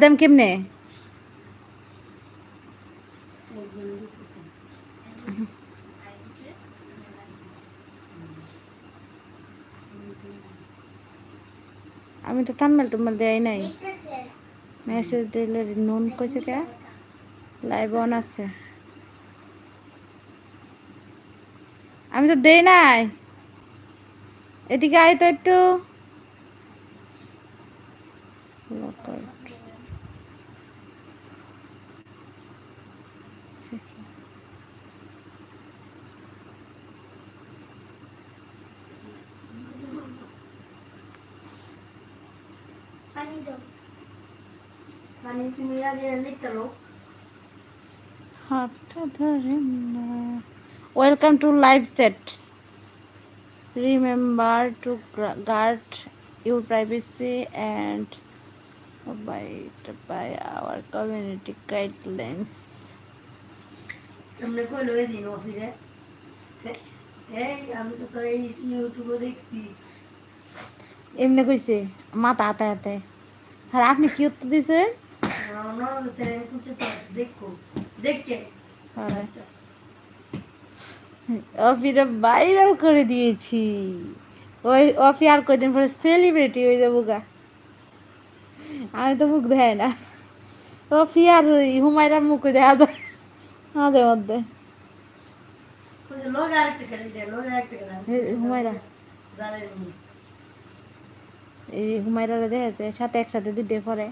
দাম কেমনে? আমি তো থাম্বনেল টুম্বনেল দেই নাই। মেসেজ দিলে নুন কইছে কে লাইভ অন আছে। আমি তো দেই নাই। এদিকে আয় তো একটু। Welcome to live set. Remember to guard your privacy and abide by our community guidelines. हमने कोई लोहे दिन ऑफिस है हम तो ये यूट्यूब देखছি এমনি কইছে মাথা আতে আতে আর আপনি কি উত্তর দিছেন? না চ্যানেল কিছু তো দেখো দেখকে আচ্ছা অফিরা ভাইরাল করে দিয়েছি। ওই অফি আর কয়দিন পরে সেলিব্রিটি হয়ে যাবো গা। আমি তো মুখ দেয় না। অফি আর হুমায়রার মুখ দেখা যায় মাঝে মধ্যে। লোক আরেকটা খেলে দেয় লোক আরেকটা হুমায়রা জানেন এই হুমায়রারে দেখেছে সাথে একসাথে দুটো করে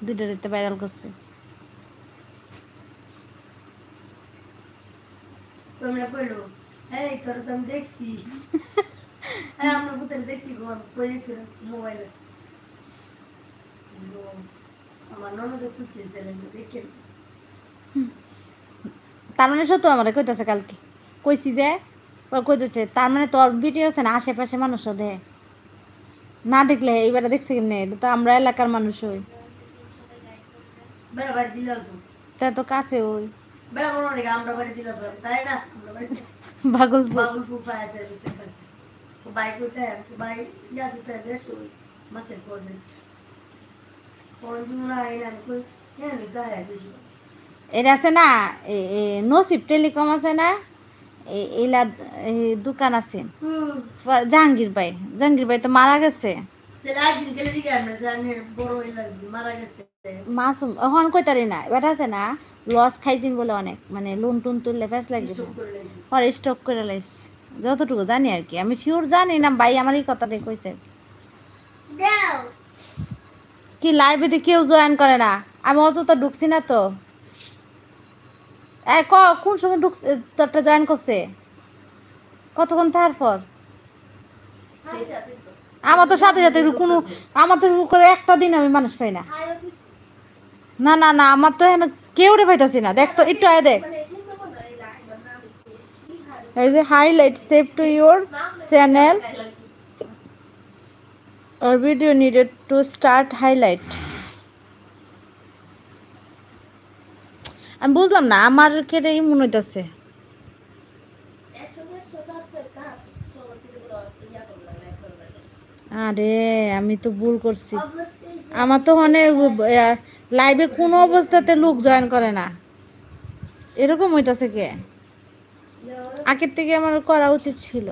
দুটোতে ভাইরাল করছে। তোমরা কইলো এই তোর তো আমি দেখছি হ্যাঁ আমরা বুঝতে দেখছি কোন কই দেখছিল মোবাইলে আমার ননদে খুঁজছে চ্যানেলটা দেখে তার মানে সত্য আমার কইতেছে কালকে কইছি যে ওর কইতেছে তার মানে তোর ভিডিও আছে না আশেপাশে মানুষও দেয় না দেখলে এইবারে দেখছে কেমনে এটা তো আমরা এলাকার মানুষ হই বরাবর দিলাম তা তো কাছে ওই বরাবর অনেক আমরা বাড়ি দিলাম তাই না আমরা বাড়ি বাগলপুর পায় সার্ভিসের কাছে তো বাইক উঠে বাইক যা দিতে দেশ ওই মাসের প্রজেক্ট কোন জুমরা আইনা কই হ্যাঁ নিতে হয় বেশি এটা আছে না নসিব টেলিকম আছে না এইলা দোকান আছে জাহাঙ্গীর ভাই তো মারা গেছে। মাসুম এখন কইতারি না এবার আছে না লস খাইছিন বলে অনেক মানে লোন টুন তুললে ফেস লাগবে পরে স্টক করে লাইছে যতটুকু জানি আর কি আমি শিওর জানি না ভাই আমার এই কথাটাই কইছে কি লাইভে কেউ জয়েন করে না আমি অত তো ঢুকছি না তো কোন সময় ঢুকছে তোরটা জয়েন করছে কতক্ষণ থাকার পর আমার তো সাথে সাথে কোনো আমার তো করে একটা দিন আমি মানুষ পাই না না না না আমার তো এখানে কেউ রে পাইতাছি না দেখ তো একটু আয় দেখ এই যে highlight save to your channel or video needed to start highlight আমি বুঝলাম না আমার কেটেই মনে হইতেছে আরে আমি তো ভুল করছি আমার তো অনেক লাইভে কোনো অবস্থাতে লোক জয়েন করে না এরকম হইতাছে কে আগের থেকে আমার করা উচিত ছিল।